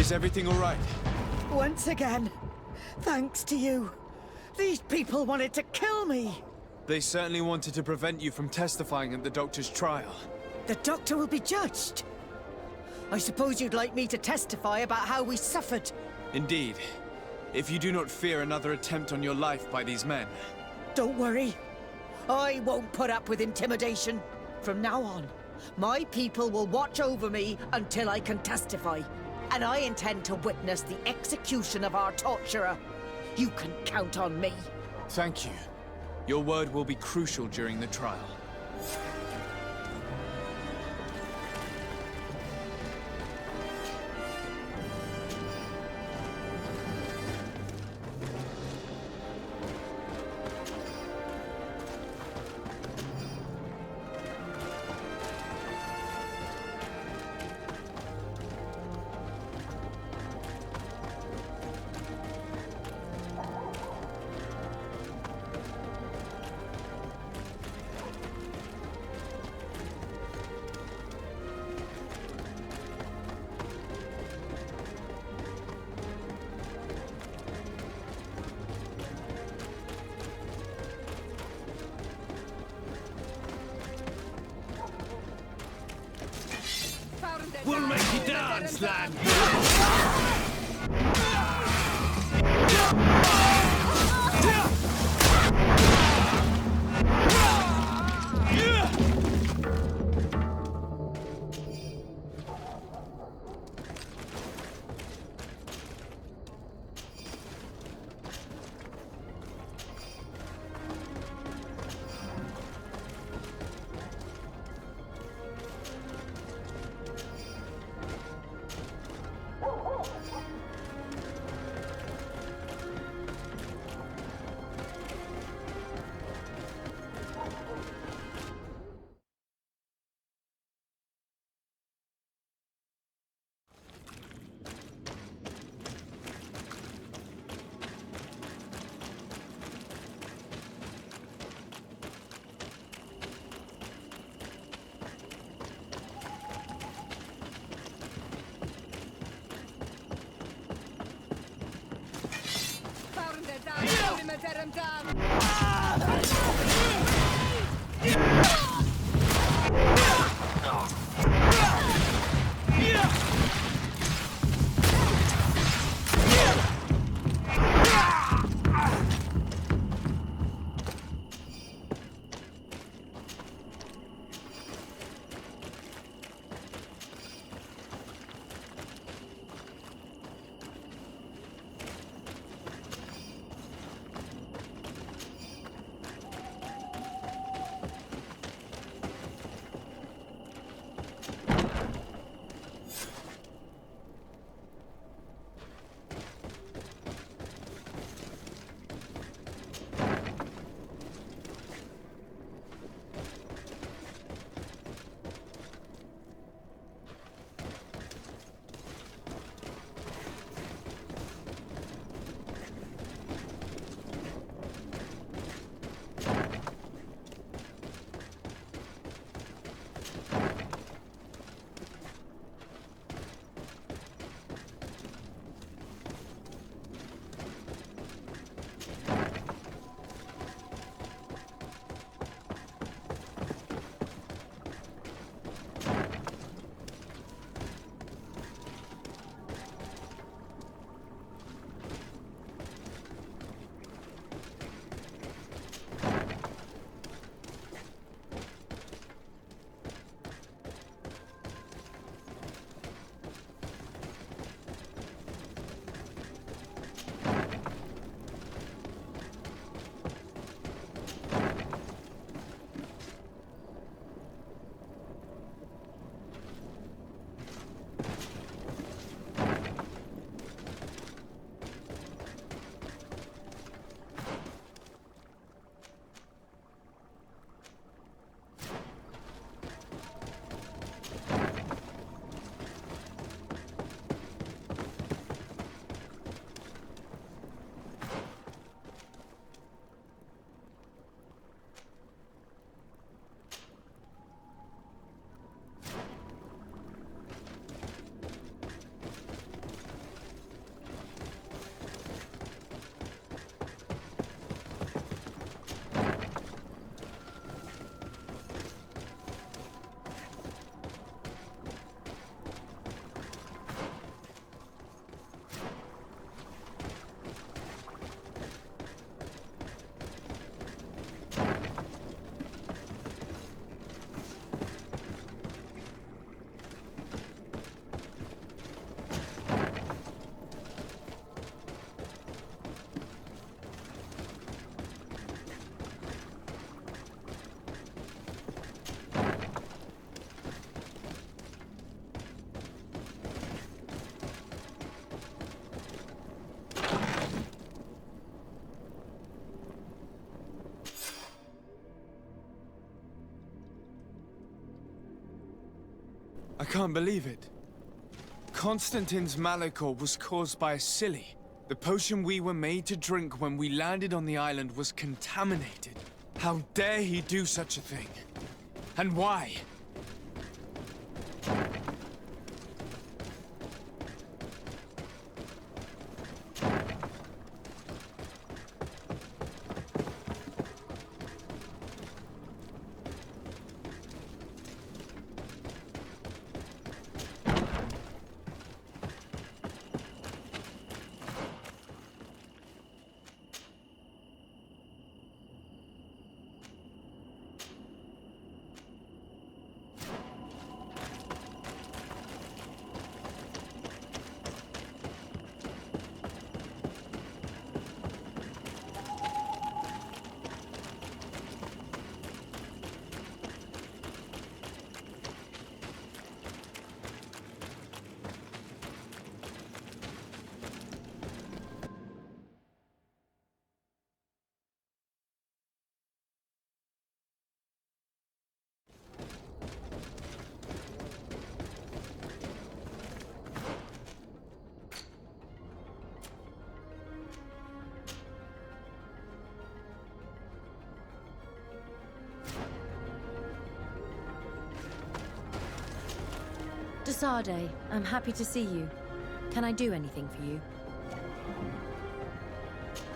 Is everything all right? Once again, thanks to you. These people wanted to kill me. They certainly wanted to prevent you from testifying at the doctor's trial. The doctor will be judged. I suppose you'd like me to testify about how we suffered. Indeed. If you do not fear another attempt on your life by these men. Don't worry. I won't put up with intimidation. From now on, my people will watch over me until I can testify. And I intend to witness the execution of our torturer. You can count on me. Thank you. Your word will be crucial during the trial. We'll make you dance, lad! can't believe it. Constantine's malachor was caused by Asili. The potion we were made to drink when we landed on the island was contaminated. How dare he do such a thing? And why? Desade, I'm happy to see you. Can I do anything for you?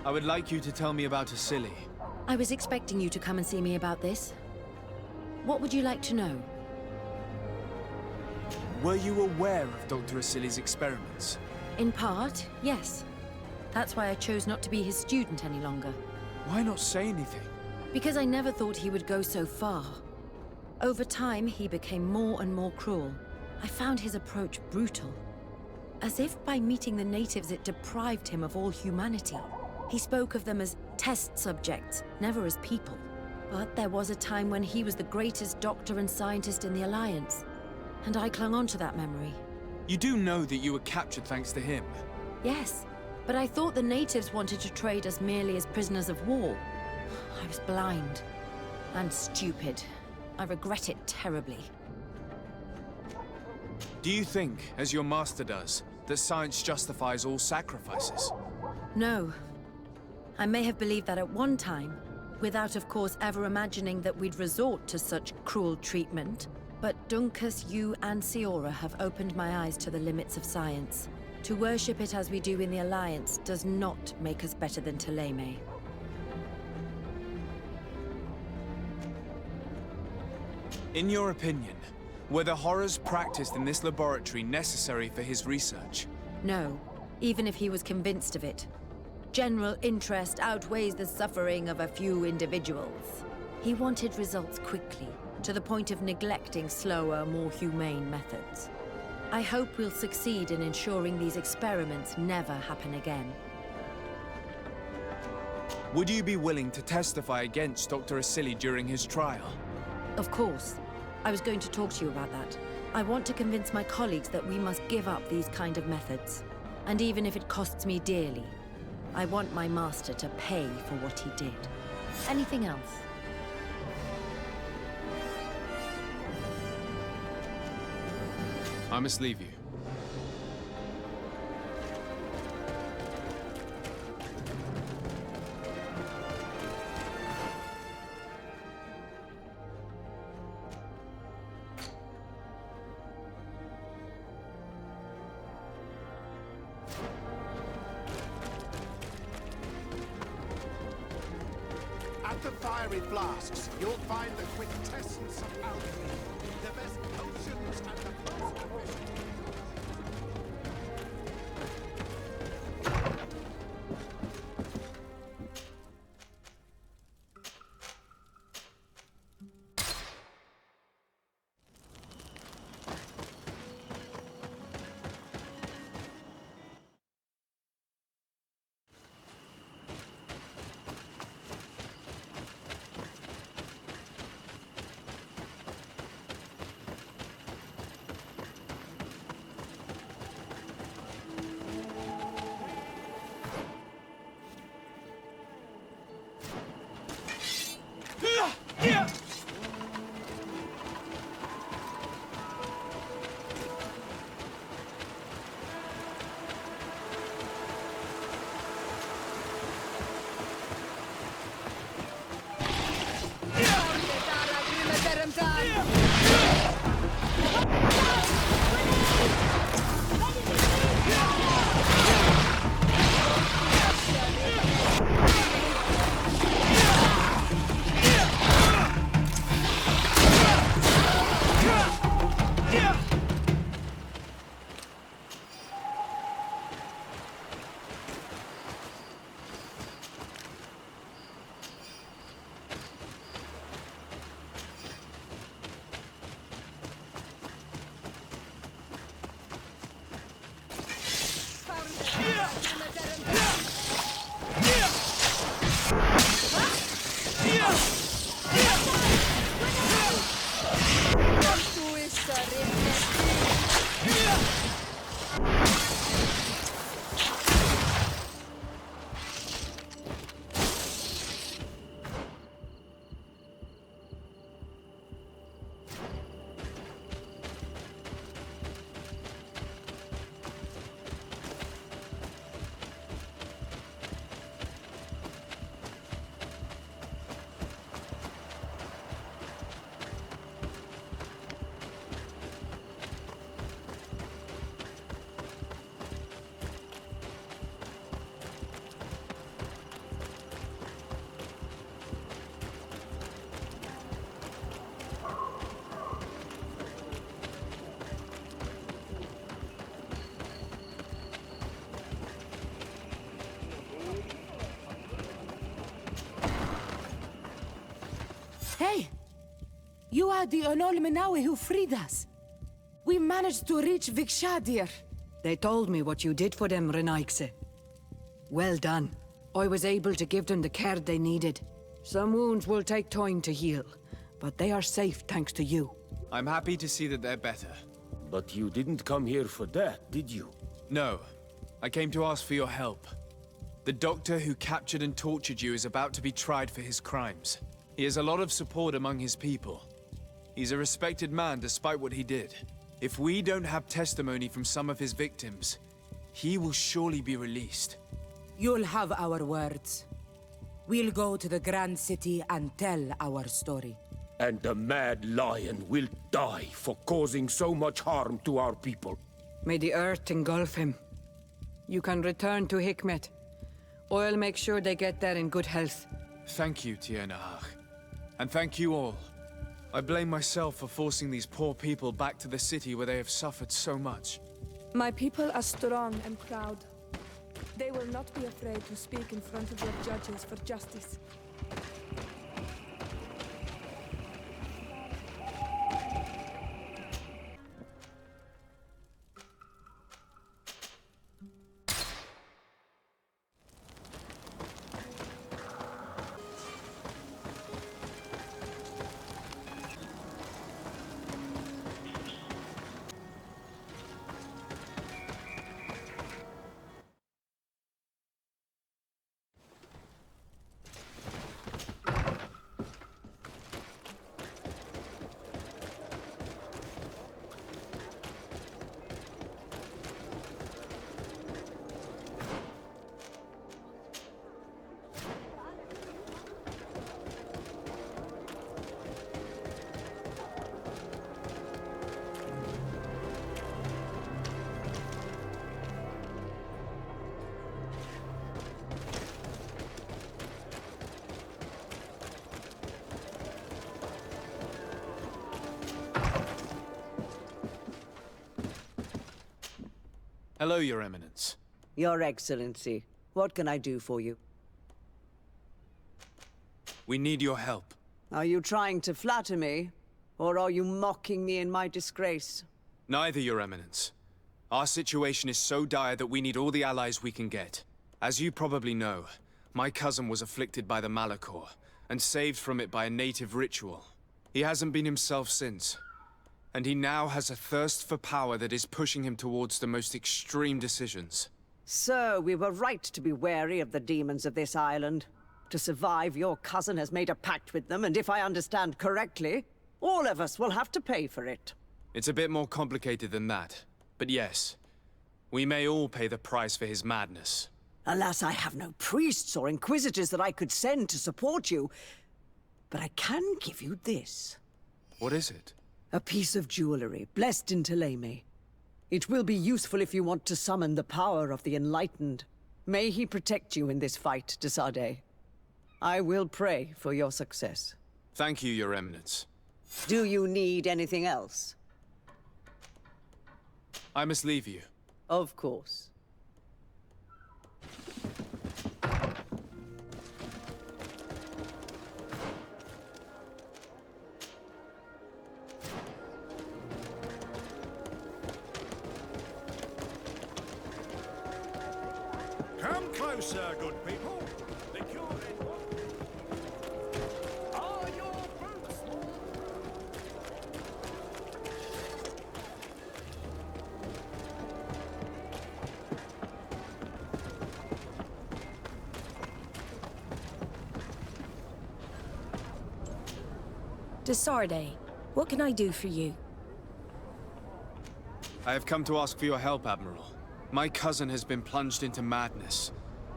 I would like you to tell me about Asili. I was expecting you to come and see me about this. What would you like to know? Were you aware of Dr. Asili's experiments? In part, yes. That's why I chose not to be his student any longer. Why not say anything? Because I never thought he would go so far. Over time, he became more and more cruel. I found his approach brutal. As if by meeting the natives it deprived him of all humanity. He spoke of them as test subjects, never as people. But there was a time when he was the greatest doctor and scientist in the Alliance. And I clung on to that memory. You do know that you were captured thanks to him? Yes, but I thought the natives wanted to trade us merely as prisoners of war. I was blind. And stupid. I regret it terribly. Do you think, as your master does, that science justifies all sacrifices? No. I may have believed that at one time, without of course ever imagining that we'd resort to such cruel treatment. But Dunkus, you and Siora have opened my eyes to the limits of science. To worship it as we do in the Alliance does not make us better than Thélème. In your opinion, were the horrors practiced in this laboratory necessary for his research? No, even if he was convinced of it. General interest outweighs the suffering of a few individuals. He wanted results quickly, to the point of neglecting slower, more humane methods. I hope we'll succeed in ensuring these experiments never happen again. Would you be willing to testify against Dr. Asili during his trial? Of course. I was going to talk to you about that. I want to convince my colleagues that we must give up these kind of methods. And even if it costs me dearly, I want my master to pay for what he did. Anything else? I must leave you. At the fiery flasks, you'll find the quintessence of alchemy, the best potions and the most efficient. Hey! You are the Onol Menawi who freed us. We managed to reach Vikshadir. They told me what you did for them, Renaikse. Well done. I was able to give them the care they needed. Some wounds will take time to heal, but they are safe thanks to you. I'm happy to see that they're better. But you didn't come here for that, did you? No. I came to ask for your help. The doctor who captured and tortured you is about to be tried for his crimes. He has a lot of support among his people. He's a respected man despite what he did. If we don't have testimony from some of his victims, he will surely be released. You'll have our words. We'll go to the Grand City and tell our story. And the mad lion will die for causing so much harm to our people. May the earth engulf him. You can return to Hikmet. I'll make sure they get there in good health. Thank you, Tiernahach. And thank you all. I blame myself for forcing these poor people back to the city where they have suffered so much. My people are strong and proud. They will not be afraid to speak in front of their judges for justice. Hello, Your Eminence. Your Excellency, what can I do for you? We need your help. Are you trying to flatter me? Or are you mocking me in my disgrace? Neither, Your Eminence. Our situation is so dire that we need all the allies we can get. As you probably know, my cousin was afflicted by the Malachor, and saved from it by a native ritual. He hasn't been himself since. And he now has a thirst for power that is pushing him towards the most extreme decisions. Sir, we were right to be wary of the demons of this island. To survive, your cousin has made a pact with them, and if I understand correctly, all of us will have to pay for it. It's a bit more complicated than that. But yes, we may all pay the price for his madness. Alas, I have no priests or inquisitors that I could send to support you. But I can give you this. What is it? A piece of jewelry, blessed in Teleme. It will be useful if you want to summon the power of the Enlightened. May he protect you in this fight, de Sade. I will pray for your success. Thank you, Your Eminence. Do you need anything else? I must leave you. Of course. Come closer, good people. The cure in are your boots. De Sarde, what can I do for you? I have come to ask for your help, Admiral. My cousin has been plunged into madness,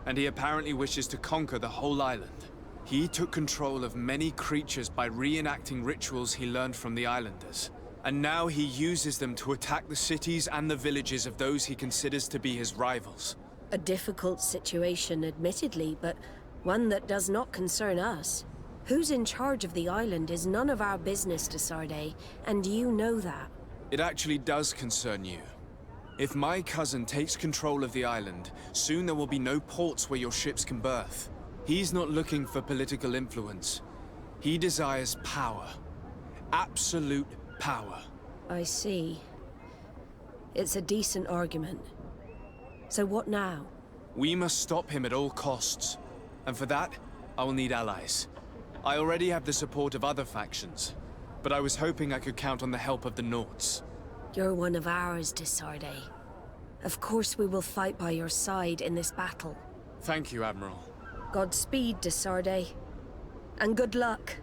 and he apparently wishes to conquer the whole island. He took control of many creatures by reenacting rituals he learned from the islanders. And now he uses them to attack the cities and the villages of those he considers to be his rivals. A difficult situation, admittedly, but one that does not concern us. Who's in charge of the island is none of our business, de Sarde, and you know that. It actually does concern you. If my cousin takes control of the island, soon there will be no ports where your ships can berth. He's not looking for political influence. He desires power. Absolute power. I see. It's a decent argument. So what now? We must stop him at all costs. And for that, I will need allies. I already have the support of other factions, but I was hoping I could count on the help of the Nords. You're one of ours, Desarde. Of course we will fight by your side in this battle. Thank you, Admiral. Godspeed, Desarde. And good luck.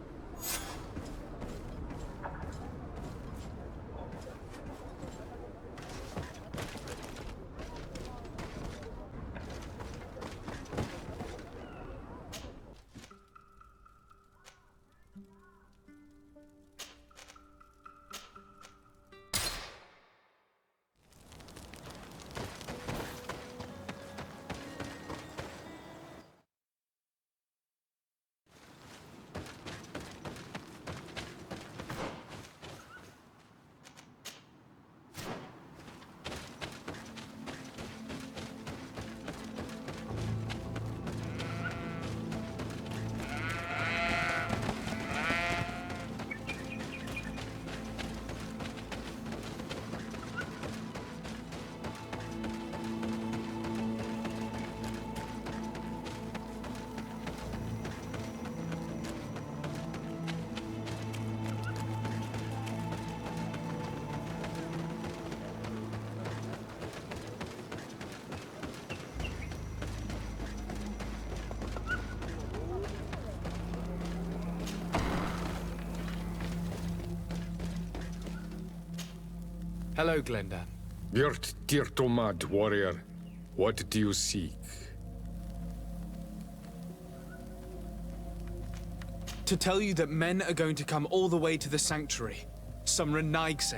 Hello, Glendan. Gert Tirtomad, warrior. What do you seek? To tell you that men are going to come all the way to the sanctuary. Some Renaigse.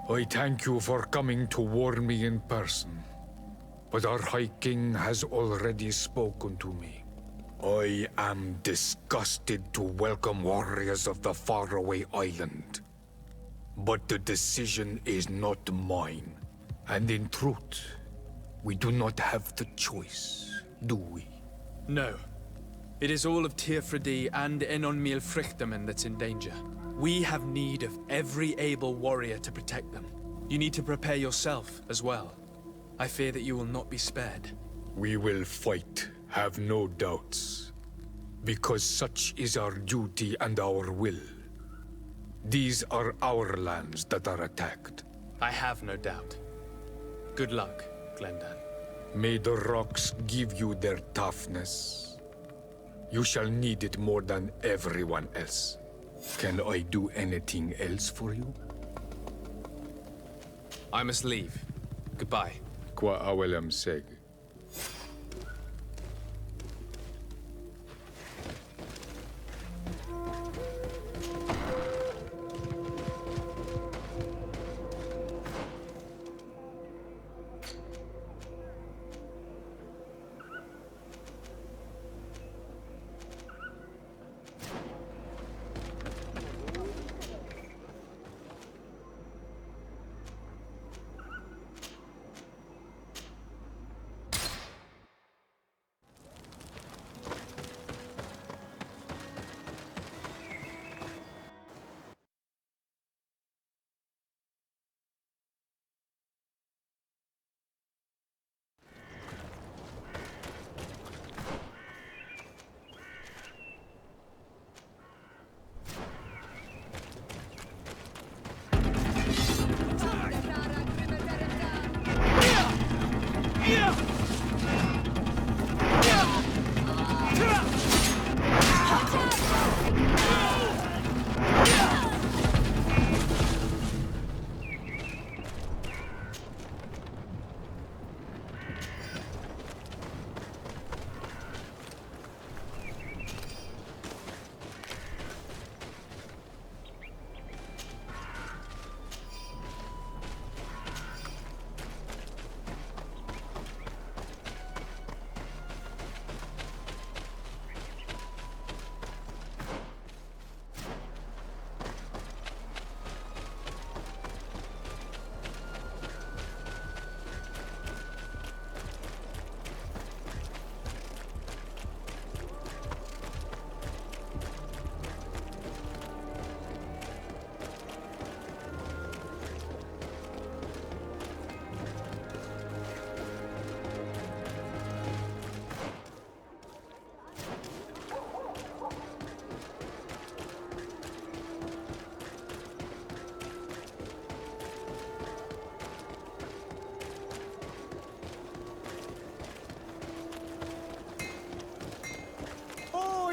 I thank you for coming to warn me in person. But our High King has already spoken to me. I am disgusted to welcome warriors of the faraway island. But the decision is not mine. And in truth, we do not have the choice, do we? No. It is all of Tir-Fradi and Enon Frichtamen that's in danger. We have need of every able warrior to protect them. You need to prepare yourself as well. I fear that you will not be spared. We will fight, have no doubts. Because such is our duty and our will. These are our lands that are attacked. I have no doubt. Good luck, Glendan. May the rocks give you their toughness. You shall need it more than everyone else. Can I do anything else for you? I must leave. Goodbye. Qua awelam seg.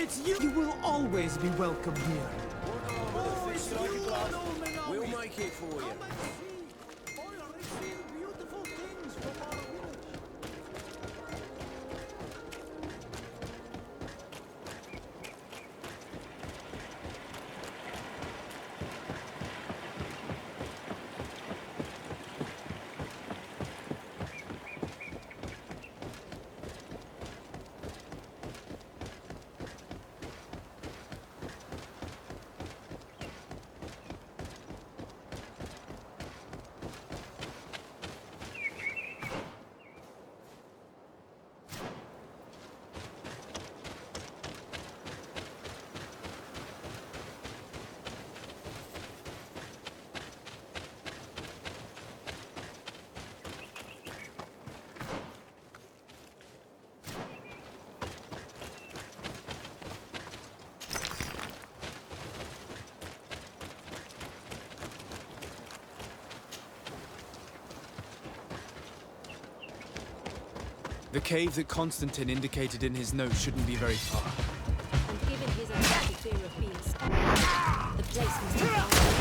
It's you! You will always be welcome here. We'll make it for you. The cave that Constantine indicated in his note shouldn't be very far. And given his unhappy fear of being spotted, the place must be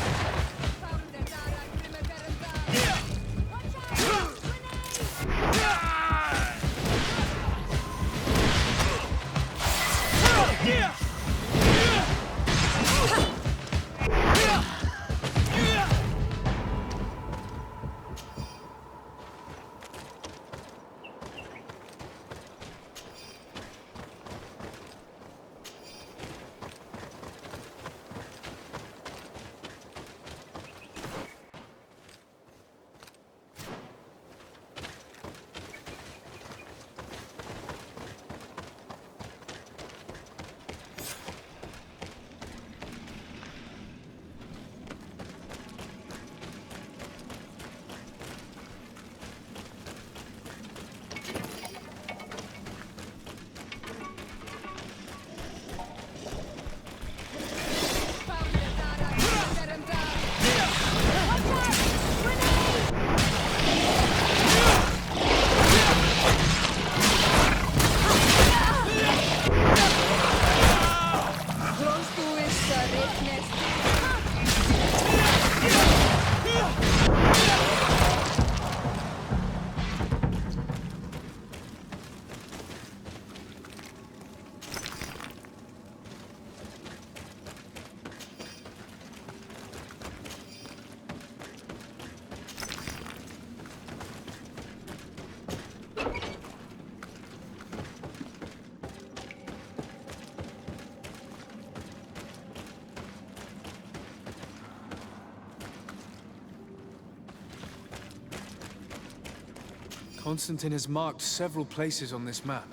Constantine has marked several places on this map.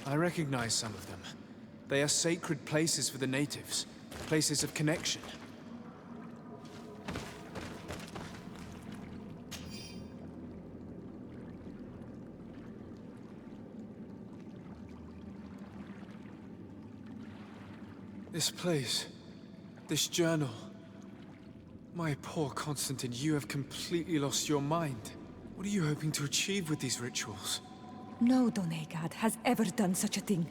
I recognize some of them. They are sacred places for the natives, places of connection. This place, this journal. My poor Constantine, you have completely lost your mind. What are you hoping to achieve with these rituals? No Donegad has ever done such a thing.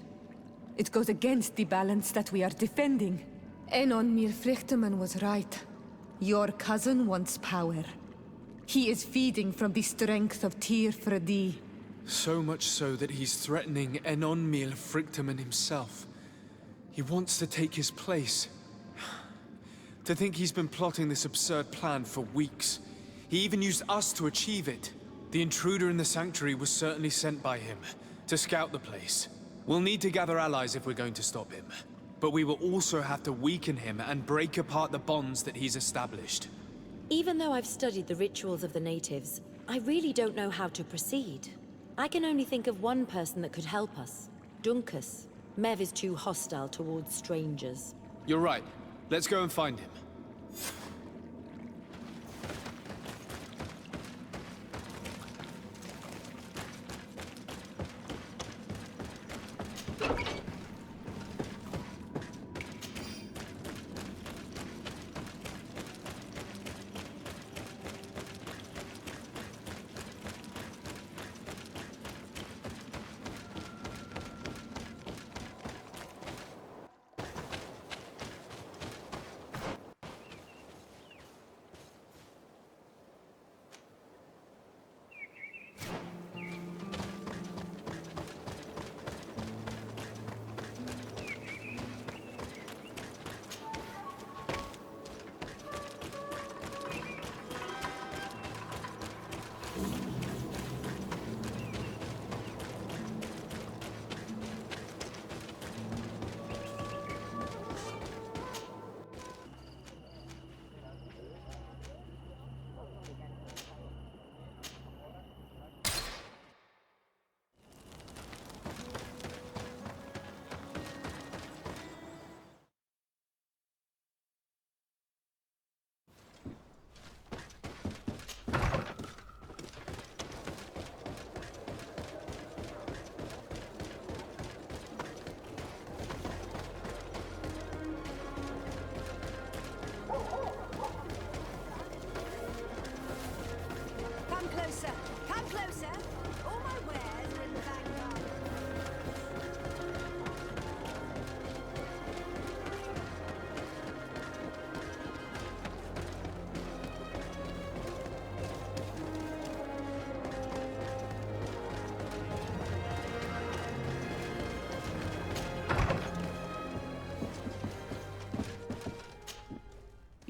It goes against the balance that we are defending. Enon Mir Frichterman was right. Your cousin wants power. He is feeding from the strength of Tir-Fradi. So much so that he's threatening Enon Mir Frichterman himself. He wants to take his place. To think he's been plotting this absurd plan for weeks. He even used us to achieve it. The intruder in the sanctuary was certainly sent by him, to scout the place. We'll need to gather allies if we're going to stop him. But we will also have to weaken him and break apart the bonds that he's established. Even though I've studied the rituals of the natives, I really don't know how to proceed. I can only think of one person that could help us. Dunkus. Mev is too hostile towards strangers. You're right. Let's go and find him.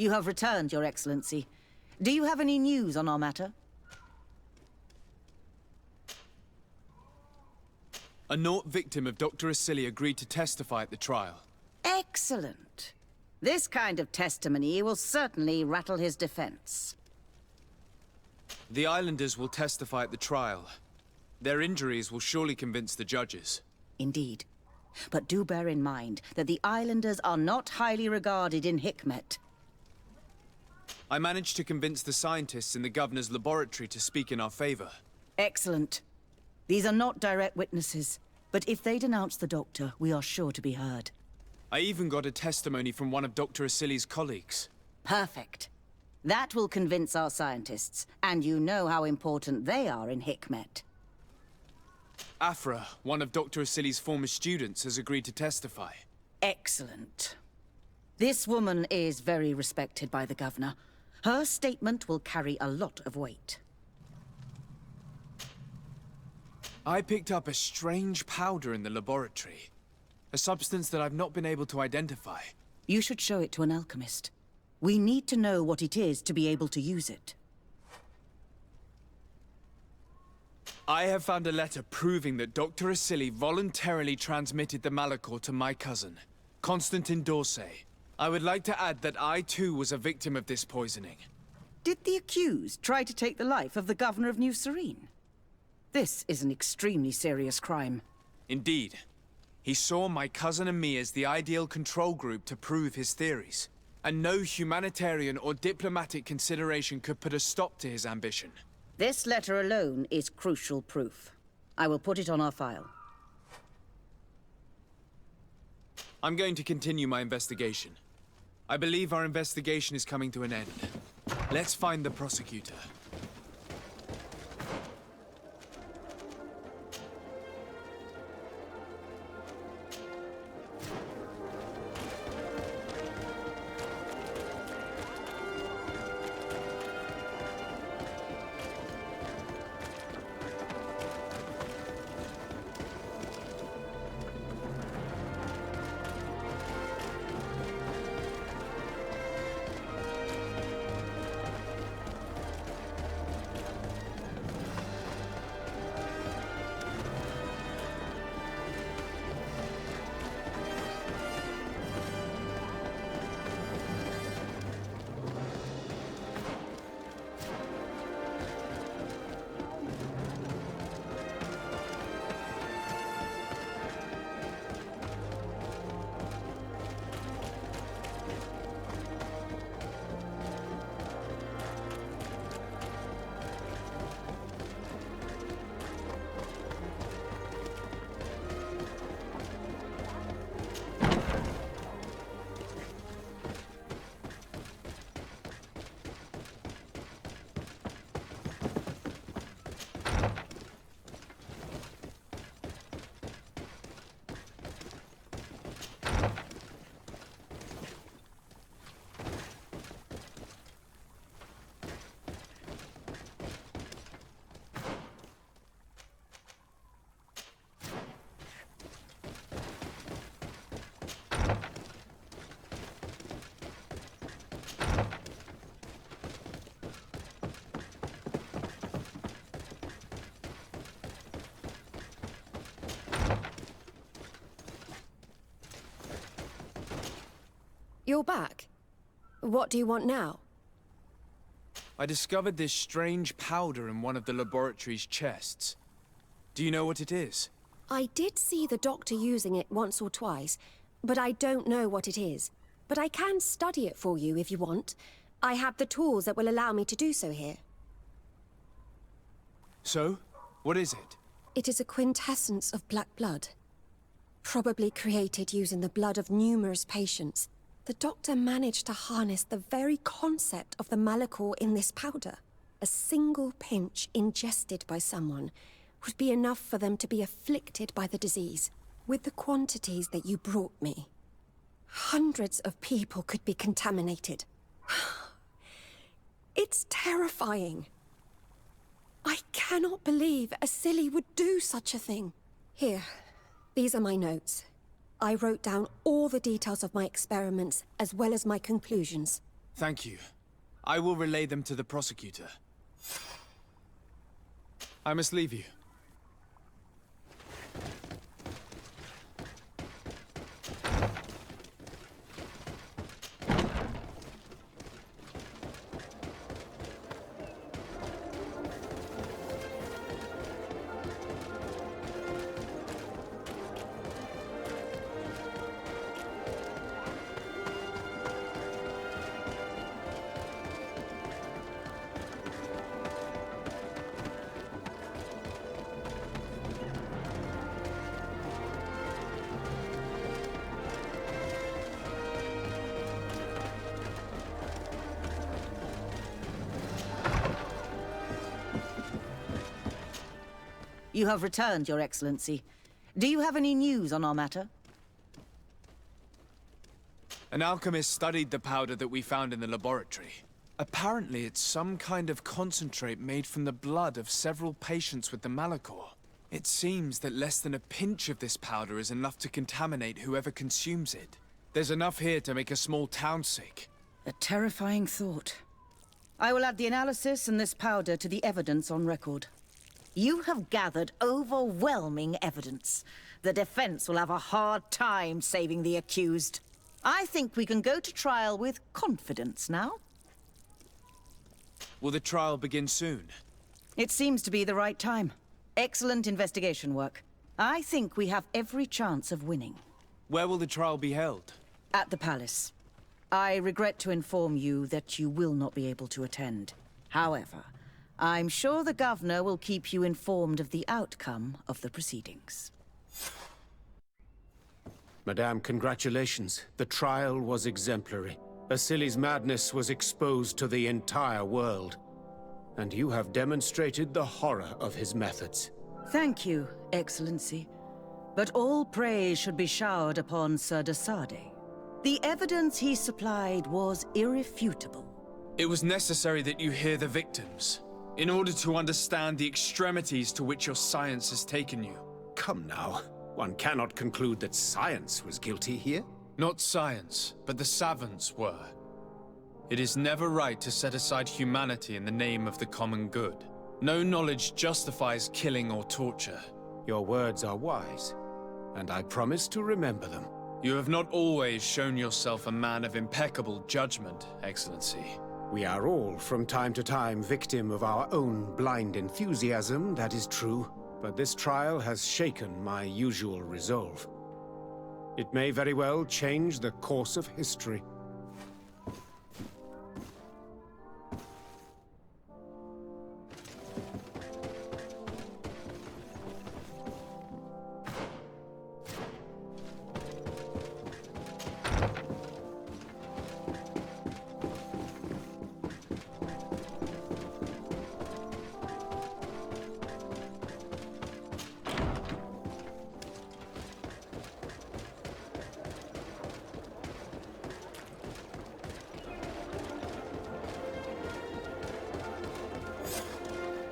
You have returned, Your Excellency. Do you have any news on our matter? A Naut victim of Dr. Asili agreed to testify at the trial. Excellent. This kind of testimony will certainly rattle his defense. The islanders will testify at the trial. Their injuries will surely convince the judges. Indeed. But do bear in mind that the islanders are not highly regarded in Hikmet. I managed to convince the scientists in the governor's laboratory to speak in our favor. Excellent. These are not direct witnesses, but if they denounce the doctor, we are sure to be heard. I even got a testimony from one of Dr. Asili's colleagues. Perfect. That will convince our scientists, and you know how important they are in Hikmet. Afra, one of Dr. Asili's former students, has agreed to testify. Excellent. This woman is very respected by the governor. Her statement will carry a lot of weight. I picked up a strange powder in the laboratory. A substance that I've not been able to identify. You should show it to an alchemist. We need to know what it is to be able to use it. I have found a letter proving that Dr. Asili voluntarily transmitted the Malachor to my cousin, Constantin d'Orsay. I would like to add that I too was a victim of this poisoning. Did the accused try to take the life of the governor of New Serene? This is an extremely serious crime. Indeed. He saw my cousin and me as the ideal control group to prove his theories. And no humanitarian or diplomatic consideration could put a stop to his ambition. This letter alone is crucial proof. I will put it on our file. I'm going to continue my investigation. I believe our investigation is coming to an end. Let's find the prosecutor. You're back. What do you want now? I discovered this strange powder in one of the laboratory's chests. Do you know what it is? I did see the doctor using it once or twice, but I don't know what it is. But I can study it for you if you want. I have the tools that will allow me to do so here. So? What is it? It is a quintessence of black blood. Probably created using the blood of numerous patients. The doctor managed to harness the very concept of the Malachor in this powder. A single pinch ingested by someone would be enough for them to be afflicted by the disease. With the quantities that you brought me, hundreds of people could be contaminated. It's terrifying. I cannot believe Asili would do such a thing. Here, these are my notes. I wrote down all the details of my experiments, as well as my conclusions. Thank you. I will relay them to the prosecutor. I must leave you. You have returned, Your Excellency. Do you have any news on our matter? An alchemist studied the powder that we found in the laboratory. Apparently, it's some kind of concentrate made from the blood of several patients with the Malachor. It seems that less than a pinch of this powder is enough to contaminate whoever consumes it. There's enough here to make a small town sick. A terrifying thought. I will add the analysis and this powder to the evidence on record. You have gathered overwhelming evidence. The defense will have a hard time saving the accused. I think we can go to trial with confidence now. Will the trial begin soon? It seems to be the right time. Excellent investigation work. I think we have every chance of winning. Where will the trial be held? At the palace. I regret to inform you that you will not be able to attend. However, I'm sure the governor will keep you informed of the outcome of the proceedings. Madame, congratulations. The trial was exemplary. Asili's madness was exposed to the entire world. And you have demonstrated the horror of his methods. Thank you, Excellency. But all praise should be showered upon Sir de Sardet. The evidence he supplied was irrefutable. It was necessary that you hear the victims, in order to understand the extremities to which your science has taken you. Come now. One cannot conclude that science was guilty here. Not science, but the savants were. It is never right to set aside humanity in the name of the common good. No knowledge justifies killing or torture. Your words are wise, and I promise to remember them. You have not always shown yourself a man of impeccable judgment, Excellency. We are all, from time to time, victim of our own blind enthusiasm, that is true. But this trial has shaken my usual resolve. It may very well change the course of history.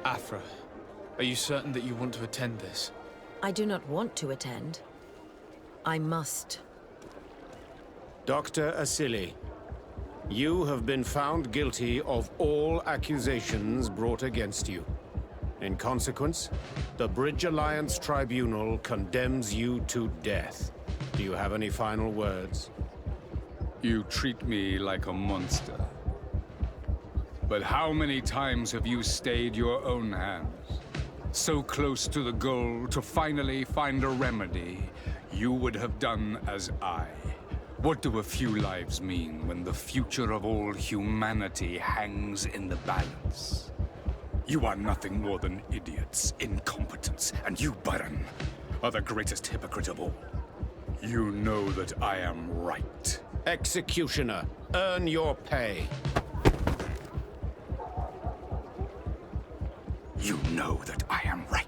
Afra, are you certain that you want to attend this? I do not want to attend. I must. Dr. Asili, you have been found guilty of all accusations brought against you. In consequence, the Bridge Alliance Tribunal condemns you to death. Do you have any final words? You treat me like a monster. But how many times have you stayed your own hands? So close to the goal to finally find a remedy, you would have done as I. What do a few lives mean when the future of all humanity hangs in the balance? You are nothing more than idiots, incompetents, and you, Baron, are the greatest hypocrite of all. You know that I am right. Executioner, earn your pay. You know that I am right.